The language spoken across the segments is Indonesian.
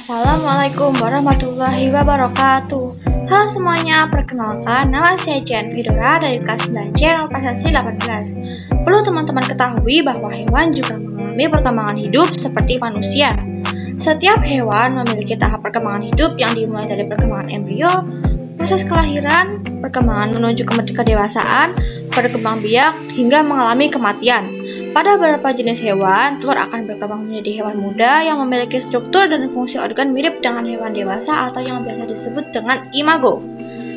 Assalamualaikum warahmatullahi wabarakatuh. Halo semuanya, perkenalkan nama saya Jen Vidora dari kelas 9C Presensi 18. Perlu teman-teman ketahui bahwa hewan juga mengalami perkembangan hidup seperti manusia. Setiap hewan memiliki tahap perkembangan hidup yang dimulai dari perkembangan embrio, proses kelahiran, perkembangan menuju ke kedewasaan, berkembang biak, hingga mengalami kematian. Pada beberapa jenis hewan, telur akan berkembang menjadi hewan muda yang memiliki struktur dan fungsi organ mirip dengan hewan dewasa atau yang biasa disebut dengan imago.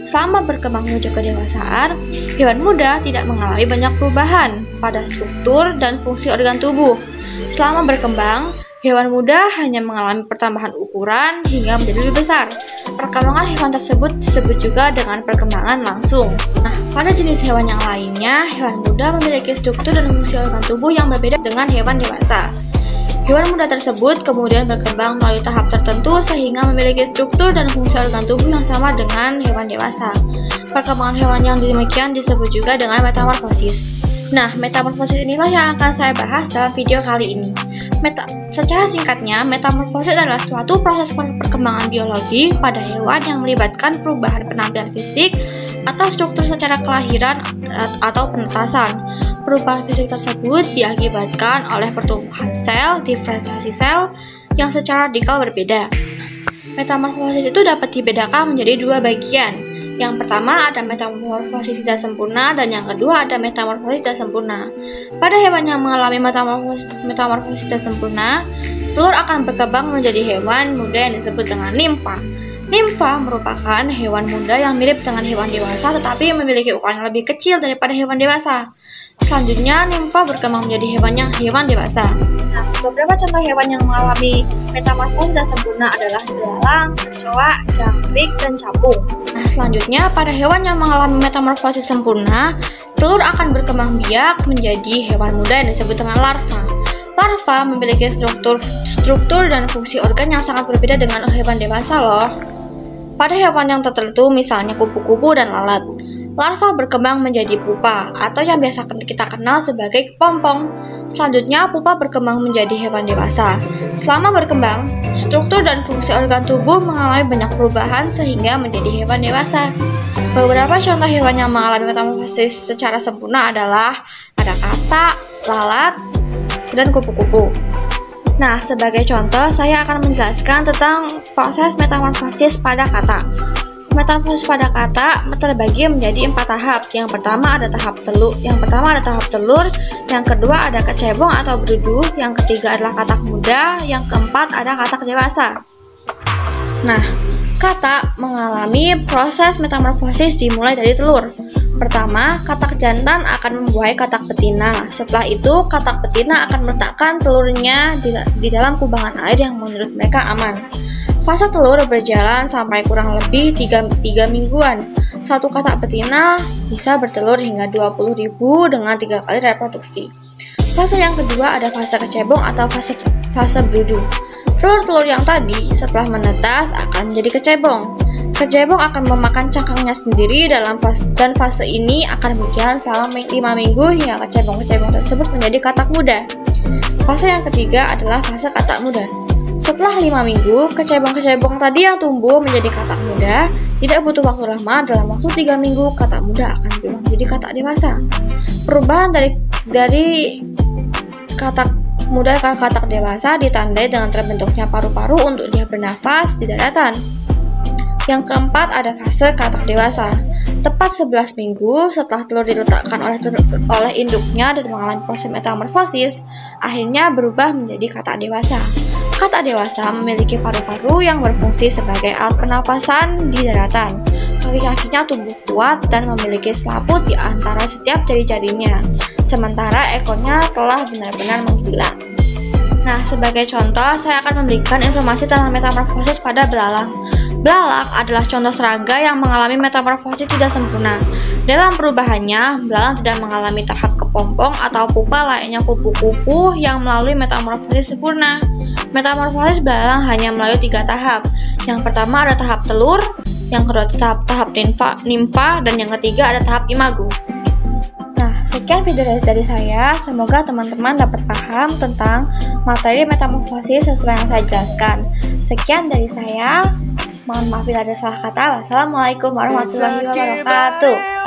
Selama berkembang menuju kedewasaan, hewan muda tidak mengalami banyak perubahan pada struktur dan fungsi organ tubuh. Selama berkembang, hewan muda hanya mengalami pertambahan ukuran hingga menjadi lebih besar. Perkembangan hewan tersebut disebut juga dengan perkembangan langsung. Nah, pada jenis hewan yang lainnya, hewan muda memiliki struktur dan fungsi organ tubuh yang berbeda dengan hewan dewasa. Hewan muda tersebut kemudian berkembang melalui tahap tertentu sehingga memiliki struktur dan fungsi organ tubuh yang sama dengan hewan dewasa. Perkembangan hewan yang demikian disebut juga dengan metamorfosis. Nah, metamorfosis inilah yang akan saya bahas dalam video kali ini. Secara singkatnya, metamorfosis adalah suatu proses perkembangan biologi pada hewan yang melibatkan perubahan penampilan fisik atau struktur secara kelahiran atau penetasan. Perubahan fisik tersebut diakibatkan oleh pertumbuhan sel, diferensiasi sel yang secara radikal berbeda. Metamorfosis itu dapat dibedakan menjadi dua bagian. Yang pertama ada metamorfosis tidak sempurna dan yang kedua ada metamorfosis tidak sempurna. Pada hewan yang mengalami metamorfosis tidak sempurna, telur akan berkembang menjadi hewan muda yang disebut dengan nimfa. Nimfa merupakan hewan muda yang mirip dengan hewan dewasa tetapi memiliki ukuran yang lebih kecil daripada hewan dewasa. Selanjutnya, nimfa berkembang menjadi hewan dewasa. Nah, beberapa contoh hewan yang mengalami metamorfosis tidak sempurna adalah belalang, kecoa, jangkrik, dan capung. Nah, selanjutnya, pada hewan yang mengalami metamorfosis sempurna, telur akan berkembang biak menjadi hewan muda yang disebut dengan larva. Larva memiliki struktur dan fungsi organ yang sangat berbeda dengan hewan dewasa loh. Pada hewan yang tertentu, misalnya kupu-kupu dan lalat, larva berkembang menjadi pupa atau yang biasa kita kenal sebagai kepompong. Selanjutnya, pupa berkembang menjadi hewan dewasa. Selama berkembang, struktur dan fungsi organ tubuh mengalami banyak perubahan sehingga menjadi hewan dewasa. Beberapa contoh hewan yang mengalami metamorfosis secara sempurna adalah ada katak, lalat, dan kupu-kupu. Nah, sebagai contoh, saya akan menjelaskan tentang proses metamorfosis pada katak. Metamorfosis pada katak terbagi menjadi 4 tahap. Yang pertama ada tahap telur, yang kedua ada kecebong atau berudu, yang ketiga adalah katak muda, yang keempat ada katak dewasa. Nah, katak mengalami proses metamorfosis dimulai dari telur. Pertama, katak jantan akan membuahi katak betina. Setelah itu, katak betina akan meletakkan telurnya di dalam kubangan air yang menurut mereka aman. Fase telur berjalan sampai kurang lebih 3 mingguan. Satu katak betina bisa bertelur hingga 20.000 dengan 3 kali reproduksi. Fase yang kedua ada fase kecebong atau fase berudu. Telur-telur yang tadi setelah menetas akan menjadi kecebong. Kecebong akan memakan cangkangnya sendiri dan fase ini akan berjalan selama 5 minggu hingga kecebong-kecebong tersebut menjadi katak muda. Fase yang ketiga adalah fase katak muda. Setelah 5 minggu, kecebong-kecebong tadi yang tumbuh menjadi katak muda tidak butuh waktu lama. Dalam waktu 3 minggu, katak muda akan berubah menjadi katak dewasa. Perubahan dari katak muda ke katak dewasa ditandai dengan terbentuknya paru-paru untuk dia bernafas di daratan. Yang keempat ada fase katak dewasa. Tepat 11 minggu setelah telur diletakkan oleh induknya dan mengalami proses metamorfosis, akhirnya berubah menjadi katak dewasa. Katak dewasa memiliki paru-paru yang berfungsi sebagai alat pernapasan di daratan. Kaki-kakinya tumbuh kuat dan memiliki selaput di antara setiap jari-jarinya, sementara ekornya telah benar-benar menghilang. Nah, sebagai contoh, saya akan memberikan informasi tentang metamorfosis pada belalang. Belalang adalah contoh serangga yang mengalami metamorfosis tidak sempurna. Dalam perubahannya, belalang tidak mengalami tahap kepompong atau pupa layaknya kupu-kupu yang melalui metamorfosis sempurna. Metamorfosis belalang hanya melalui 3 tahap. Yang pertama ada tahap telur, yang kedua tahap nimfa, dan yang ketiga ada tahap imago. Nah, sekian video dari saya. Semoga teman-teman dapat paham tentang materi metamorfosis sesuai yang saya jelaskan. Sekian dari saya. Mohon maaf bila ada salah kata. Wassalamualaikum warahmatullahi wabarakatuh.